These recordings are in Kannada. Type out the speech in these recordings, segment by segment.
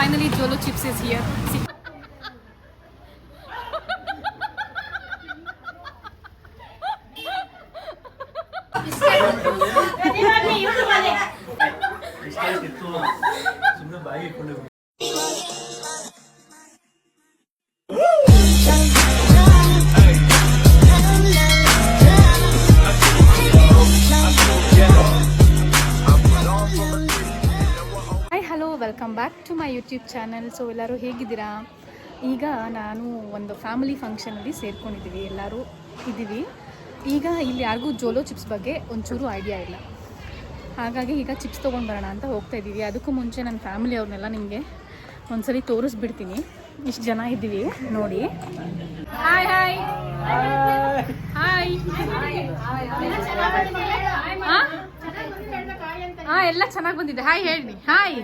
finally Jolo chips is here. See. Welcome back to my YouTube channel. So ಎಲ್ಲರೂ ಹೇಗಿದ್ದೀರಾ? ಈಗ ನಾನು ಒಂದು ಫ್ಯಾಮಿಲಿ ಫಂಕ್ಷನಲ್ಲಿ ಸೇರ್ಕೊಂಡಿದ್ದೀವಿ, ಎಲ್ಲರೂ ಇದ್ದೀವಿ. ಈಗ ಇಲ್ಲಿ ಯಾರಿಗೂ ಜೋಲೋ ಚಿಪ್ಸ್ ಬಗ್ಗೆ ಒಂಚೂರು ಐಡಿಯಾ ಇಲ್ಲ, ಹಾಗಾಗಿ ಈಗ ಚಿಪ್ಸ್ ತೊಗೊಂಡು ಬರೋಣ ಅಂತ ಹೋಗ್ತಾ ಇದ್ದೀವಿ. ಅದಕ್ಕೂ ಮುಂಚೆ ನನ್ನ ಫ್ಯಾಮಿಲಿ ಅವ್ರನ್ನೆಲ್ಲ ನಿಮಗೆ ಒಂದ್ಸರಿ ತೋರಿಸ್ಬಿಡ್ತೀನಿ. ಇಷ್ಟು ಜನ ಇದ್ದೀವಿ ನೋಡಿ. Hi hi hi. ಎಲ್ಲ ಚೆನ್ನಾಗಿ ಬಂದಿದೆ. ಹಾಯ್ ಹೇಳಿ. Hi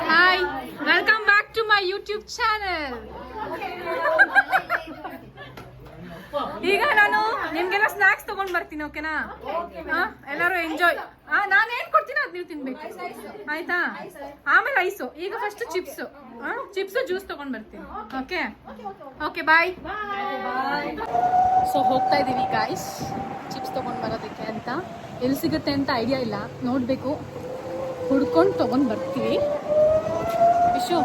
hi, welcome back to my YouTube channel. ಈಗ ನಾನು ನಿಮ್ಗೆಲ್ಲ ಸ್ನಾಕ್ಸ್ ತಗೊಂಡ್ ಬರ್ತೀನಿ, ಓಕೆನಾ? ಎಲ್ಲರೂ ಎಂಜಾಯ್. ನಾನು ಏನ್ ಕೊಡ್ತೀನಿ ಅದು ನೀವು ತಿನ್ಬೇಕು, ಆಯ್ತಾ? ಆಮೇಲೆ ಐಸು. ಈಗ ಫಸ್ಟ್ ಚಿಪ್ಸ್ ಜ್ಯೂಸ್ ತಗೊಂಡ್ ಬರ್ತೀನಿ. ಓಕೆ ಓಕೆ, ಬಾಯ್. ಸೊ ಹೋಗ್ತಾ ಇದೀವಿ ಗಾಯ್ಸ್ ಚಿಪ್ಸ್ ತಗೊಂಡ್ ಬರೋದಕ್ಕೆ ಅಂತ. ಎಲ್ಲಿ ಸಿಗುತ್ತೆ ಅಂತ ಐಡಿಯಾ ಇಲ್ಲ, ನೋಡಬೇಕು, ಹುಡ್ಕೊಂಡು ತಗೊಂಡು ಬರ್ತೀವಿ. ವಿಶು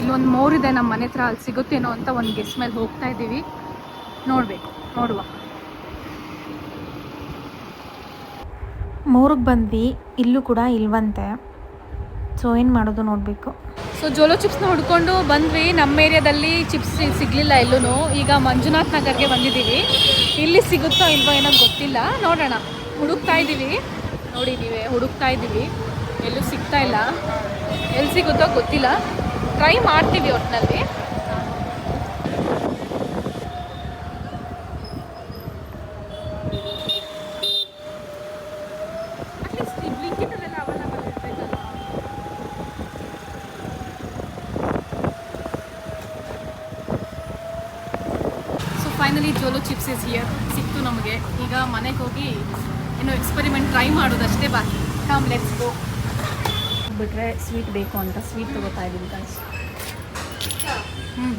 ಇಲ್ಲೊಂದು ಮೋರಿದೆ ನಮ್ಮ ಮನೆ ಹತ್ರ, ಅಲ್ಲಿ ಸಿಗುತ್ತೇನೋ ಅಂತ ಒಂದು ಗೆಸ್ ಮೇಲೆ ಹೋಗ್ತಾ ಇದ್ದೀವಿ. ನೋಡುವ. ಮೋರಿಗೆ ಬಂದ್ವಿ, ಇಲ್ಲೂ ಕೂಡ ಇಲ್ವಂತೆ. ಸೊ ಏನು ಮಾಡೋದು ನೋಡಬೇಕು. ಸೊ ಜೋಲೋ ಚಿಪ್ಸ್ನ ಹುಡ್ಕೊಂಡು ಬಂದ್ವಿ. ನಮ್ಮ ಏರಿಯಾದಲ್ಲಿ ಚಿಪ್ಸ್ ಸಿಗಲಿಲ್ಲ ಎಲ್ಲೂ. ಈಗ ಮಂಜುನಾಥ್ ನಗರ್ಗೆ ಬಂದಿದ್ದೀವಿ. ಇಲ್ಲಿ ಸಿಗುತ್ತೋ ಇಲ್ವೋ ಏನೋ ಗೊತ್ತಿಲ್ಲ, ನೋಡೋಣ. ಹುಡುಕ್ತಾ ಇದ್ದೀವಿ, ನೋಡಿ ನೀವೇ ಹುಡುಕ್ತಾ ಇದ್ದೀವಿ, ಎಲ್ಲೂ ಸಿಗ್ತಾ ಇಲ್ಲ. ಎಲ್ಲಿ ಸಿಗುತ್ತೋ ಗೊತ್ತಿಲ್ಲ, ಟ್ರೈ ಮಾಡ್ತೀವಿ ಒಟ್ಟಿನಲ್ಲಿ. Finally Jolo chips is here. ಸಿಕ್ತು ನಮಗೆ. ಈಗ ಮನೆಗೆ ಹೋಗಿ ಇನ್ನೂ ಎಕ್ಸ್ಪೆರಿಮೆಂಟ್ ಟ್ರೈ ಮಾಡೋದಷ್ಟೇ ಬಾಕಿ. Come let's go. ಬಿಟ್ರೆ ಸ್ವೀಟ್ ಬೇಕು ಅಂತ ಸ್ವೀಟ್ ತಗೋತಾ ಇದ್ದೀನಿ ಗಾಯ್ಸ್.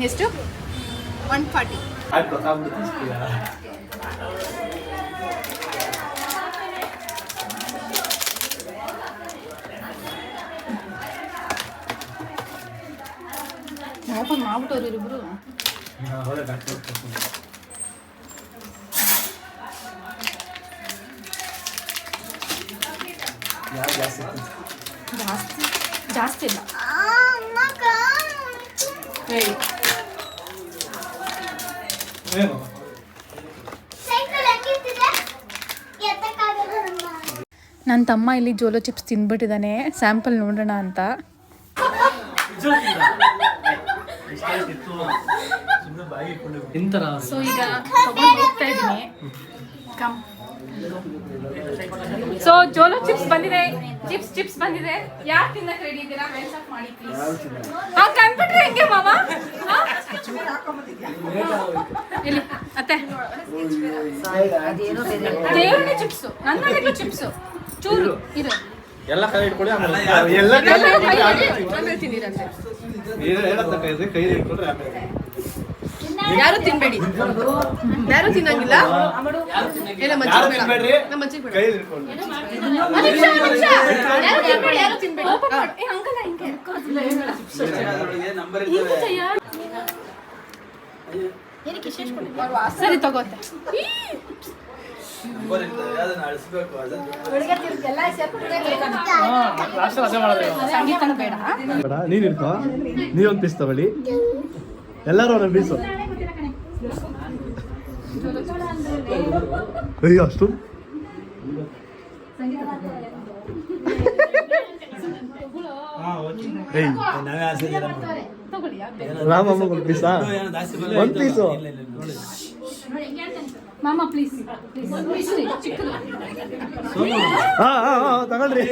ಎಷ್ಟು? 140. ಓಪನ್ ಮಾಡ್ಬಿಟ್ಟವ್ರು ಇರಿಬ್ರು. ಜಾಸ್ತಿ ಇಲ್ಲ ಹೇಳಿ. ನನ್ನ ತಮ್ಮ ಇಲ್ಲಿ ಜೋಲೋ ಚಿಪ್ಸ್ ತಿಂದ್ಬಿಟ್ಟಿದ್ದಾನೆ, ಸ್ಯಾಂಪಲ್ ನೋಡೋಣ ಅಂತ. ಸೊ ಈಗ ತಗೊಂಡು ಹೋಗ್ತಾ ಇದ್ದೀನಿ. ಸೊ ಜೋಲೋ ಚಿಪ್ಸ್ ಬಂದಿದೆ, ಚಿಪ್ಸ್ ಬಂದಿದೆ. ಯಾರು ತಿನ್ನಕ್ಕೆ ರೆಡಿ ಇದ್ದೀರಾ? ಮೆನ್ಸ್ ಆಫ್ ಮಾಡಿ ಪ್ಲೀಸ್. ಕಂಪ್ಯೂಟರ್ ಹೆಂಗೆ ಮಾಮ? ಇಲ್ಲಿ ಅತ್ತೆ ದೇವರೇ ಚಿಪ್ಸ್, ನನ್ನ ಚಿಪ್ಸ್ ಚೂರು ಇರು. ಎಲ್ಲ ಕೈ ಇಟ್ಕೊಳ್ಳಿ, ಯಾರು ತಿನ್ಬೇಡಿ, ಯಾರು ತಿನ್ನಂಗಿಲ್ಲ. ಎಲ್ಲ ಮಜ್ಜಿಗೆ ಸರಿ ತಗೋತೆ. ಸಂಗೀತ ಬೇಡ, ನೀನ್ ಇರ್ಕೋ, ನೀವೊಂದು ಪೀಸ್ ತಗೊಳ್ಳಿ, ಎಲ್ಲರೂ ಒಂದೊಂದು ಪೀಸು. ಅಯ್ಯೋ ಅಷ್ಟು ರಾಮಮ್ಮ ಒಂದು ಪೀಸಾ? ಒಂದು ಪೀಸು ಮಾಮ ಪ್ಲೀಸ್ ಇಷ್ಟು ಚಿಕ್ಕದು. ಹಾ ತಗೊಳ್ರಿ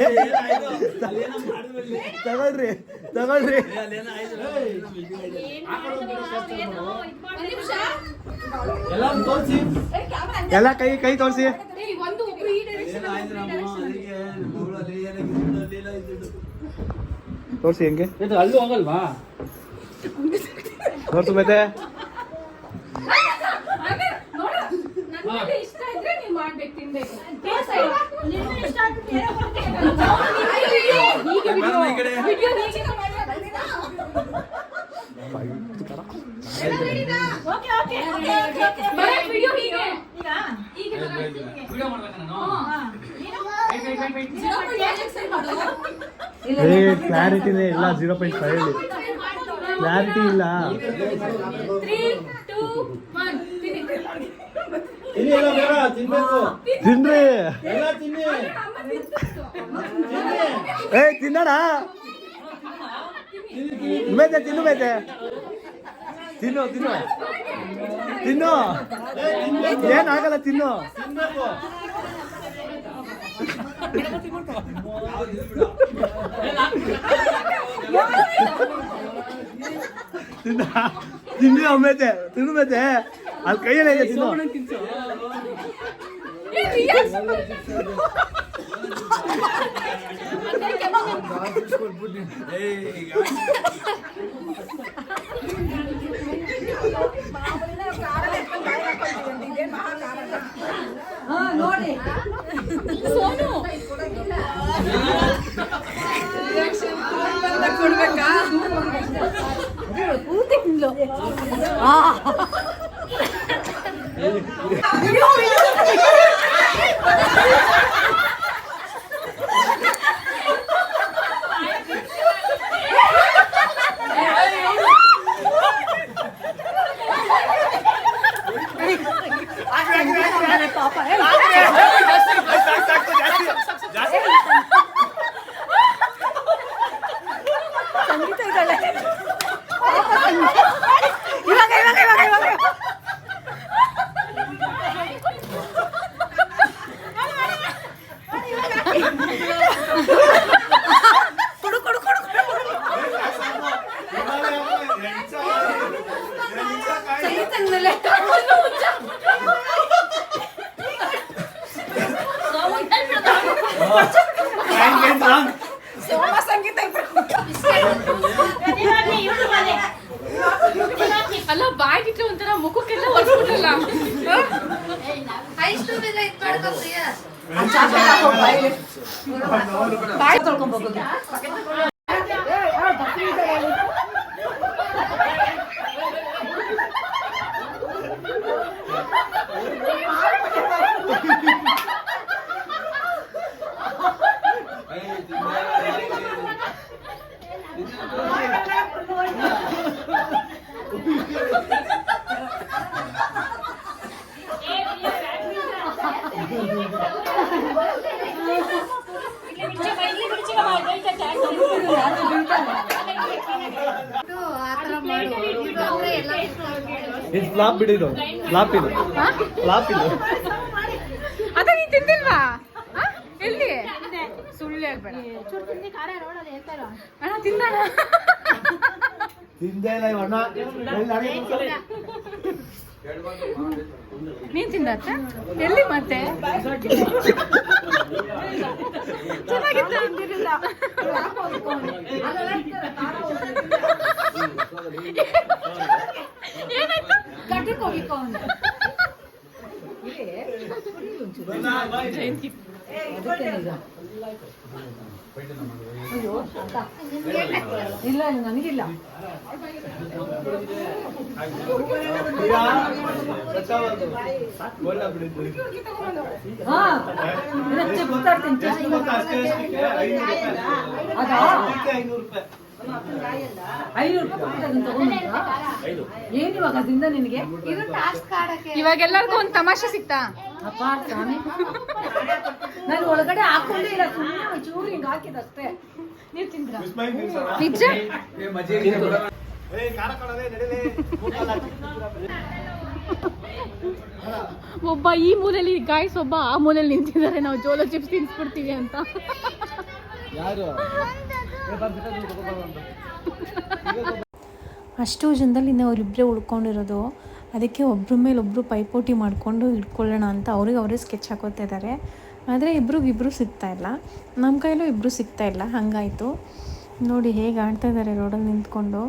ತಗೊಳ್ರಿ ತಗೊಳ್ರಿ. ಎಲ್ಲ ಕೈ ಕೈ ತೋರಿಸಿ. ಒಂದು ಒಬ್ರು ಈ ಡೈರೆಕ್ಷನ್ ತೋರಿಸಿ ಹೆಂಗೆ ಅಲ್ಲೂ ಹೋಗಲ್ವಾ? ತೋರ್ಸು ಮತ್ತೆ. ಇಷ್ಟ ಇದ್ರೆ ನೀವು ಮಾಡ್ಬೇಕು, ತಿನ್ಬೇಕು. ಕ್ಲಾರಿಟಿನೇ ಇಲ್ಲ. 0.5 ಕ್ಲಾರಿಟಿ ಇಲ್ಲ. 3, 2, 1 ತಿನ್ರಿ. ಏ ತಿನ್ನೋಣ. ಮೇತೆ ತಿನ್ನು, ಮೇತೆ ತಿನ್ನು ತಿನ್ನು ತಿನ್ನು. ಏನಾಗಲ್ಲ, ತಿನ್ನು. ತಿನ್ನು ಮೇತೆ, ತಿನ್ನು ಮೇತೆ. ಅಲ್ಲಿ ಕೈಯಲ್ಲೇ ಇದೆ, ತಿನ್ನು. ನೋಡಿ ಸೋನು ಕೊಡ್ಬೇಕಾ? ಪೂರ್ತಿ ತಿಂದ್ಲು. ಸಂಗೀತ ಇದ್ದಾಳೆ. ಇವಾಗ ಇವಾಗ ಇವಾಗ ಇವಾಗ ಕೊಡು ಕೊಡು ಕೊಡು. ಸಂಗೀತಂದಲೇ ಸೋಮ ಸಂಗೀತ ಅಲ್ಲ ಬಾಯ್ಗಿಟ್ರೆ ಒಂಥರ ಮುಖಕ್ಕೆಲ್ಲ ಹೊರ್ಸ್ಬಿಟ್ರಲ್ಲ. ಬಾಯಿ ತೊಳ್ಕೊಂಡ್ಬೋದು. ಇದು ಫ್ಲಾಪ್ ಬಿಡಿದು, ಫ್ಲಾಪ್ ಇದು, ಫ್ಲಾಪ್ ಇದು. ಅದ ನೀನ್ ತಿಂದಿಲ್ವಾ? ಎಲ್ಲಿ? ಸುಳ್ಳು ಹೇಳ್ಬೇಡ ಅಣ್ಣ. ತಿಂದಣ ತಿಂದೇ ಇಲ್ಲ ಇವಣ್ಣ. ನೀನ್ ತಿಂದತ್ತ? ಎಲ್ಲಿ ಮತ್ತೆ? ಚೆನ್ನಾಗಿತ್ತು. ಏನಾಯ್ತು? ಗಡ್ಡಕ್ಕೆ ಹೋಗಿಕೋ ಅವನು. ಇಲ್ಲ ನನಗಿಲ್ಲ. ಏನಿವಾಗ ಅದ್ರಿಂದ ನಿನಗೆ? ಇವಾಗ ಎಲ್ಲರಿಗೂ ಒಂದು ತಮಾಷೆ ಸಿಕ್ತಾ? ಅಪ್ಪ ಸ್ವಾಮಿ, ನಾನು ಒಳಗಡೆ ಹಾಕೊಂಡೇ ಇಲ್ಲ, ಸುಮ್ಮನೆ ಚೂರು ಹಿಂಗೆ ಹಾಕಿದಷ್ಟೇ. ನೀವು ತಿಂದ್ರ? ನಿಜ? ಒಬ್ಬ ಈ ಮೂಲೆಯಲ್ಲಿ ಗಾಯ್ಸ್, ಒಬ್ಬ ಆ ಮೂಲೆಯಲ್ಲಿ ನಿಂತಿದ್ದಾರೆ, ನಾವು ಜೋಲೋ ಚಿಪ್ಸ್ ತಿನ್ಸ್ಬಿಡ್ತೀವಿ ಅಂತ. ಅಷ್ಟು ಜನದಲ್ಲಿ ಇನ್ನೂ ಅವರಿಬ್ಬರೇ ಉಳ್ಕೊಂಡಿರೋದು. ಅದಕ್ಕೆ ಒಬ್ಬರ ಮೇಲೆ ಒಬ್ಬರು ಪೈಪೋಟಿ ಮಾಡಿಕೊಂಡು ಇಟ್ಕೊಳ್ಳೋಣ ಅಂತ ಅವ್ರಿಗೆ ಅವರೇ ಸ್ಕೆಚ್ ಹಾಕೋತಾ ಇದ್ದಾರೆ. ಆದರೆ ಇಬ್ರಿಗಿಬ್ರು ಸಿಗ್ತಾಯಿಲ್ಲ, ನಮ್ಮ ಕೈಲೂ ಇಬ್ಬರು ಸಿಗ್ತಾಯಿಲ್ಲ. ಹಾಗಾಯಿತು ನೋಡಿ ಹೇಗೆ ಆಡ್ತಾ ಇದ್ದಾರೆ ರೋಡಲ್ಲಿ ನಿಂತ್ಕೊಂಡು.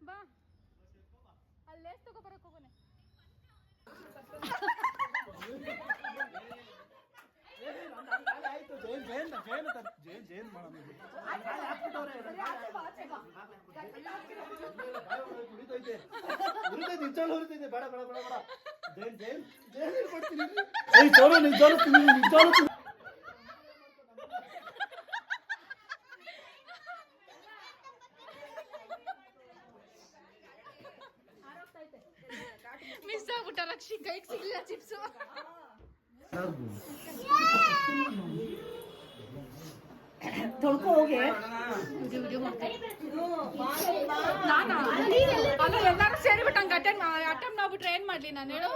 ಬಾ ಅಲ್ಲೇ ತಗೋ ಬರಕ್ ಹೋಗೋಣ. ಮಿಸ್ ಆಗ್ಬಿಟ್ಟ ಲಕ್ಷಿ, ಕೈಗೆ ಸಿಗ್ಲಿಲ್ಲ ಚಿಪ್ಸು. ತೊಳ್ಕೊ ಹೋಗಿ ಅಲ್ಲ ಎಲ್ಲಾರು ಸೇರಿಬಿಟ್ಟು ಹಂಗೆ ಅಟೆಂಡ್ ಮಾಡ್ಬಿಟ್ರೆ ಏನ್ ಮಾಡ್ಲಿ ನಾನು ಹೇಳು.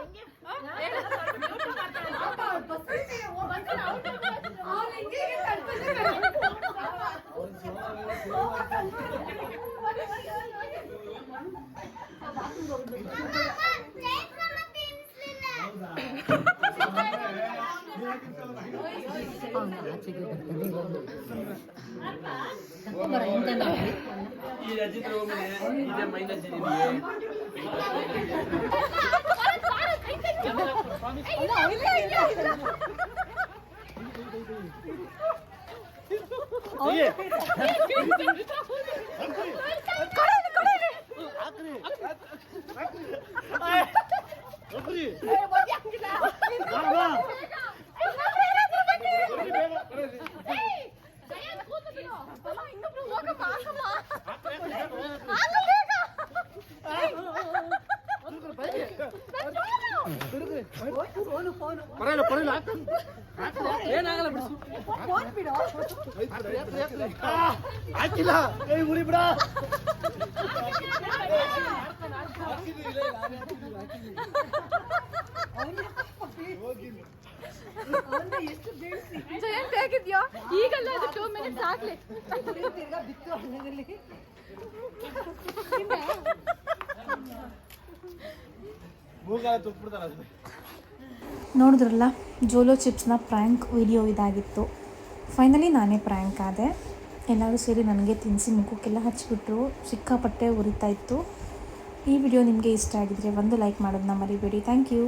ಹಾಕಿಲ್ಲ ಉರಿ ಬಿಡ. ಜಯಂತ್ ಹೇಗಿದ್ಯೋ? ಈಗಲ್ಲ, ಅದು 2 ಮಿನಿಟ್ಸ್ ಆಗ್ಲಿ. ನೋಡಿದ್ರಲ್ಲ, ಜೋಲೋ ಚಿಪ್ಸ್ನ ಪ್ರ್ಯಾಂಕ್ ವಿಡಿಯೋ ಇದಾಗಿತ್ತು. ಫೈನಲಿ ನಾನೇ ಪ್ರ್ಯಾಂಕ್ ಆದೆ. ಎಲ್ಲರೂ ಸೇರಿ ನನಗೆ ತಿನ್ನಿಸಿ ಮುಖಕ್ಕೆಲ್ಲ ಹಚ್ಚಿಬಿಟ್ರು. ಸಿಕ್ಕಾಪಟ್ಟೆ ಉರಿತಾ ಇತ್ತು. ಈ ವಿಡಿಯೋ ನಿಮಗೆ ಇಷ್ಟ ಆಗಿದ್ರೆ ಒಂದು ಲೈಕ್ ಮಾಡೋದನ್ನ ಮರಿಬೇಡಿ. Thank you.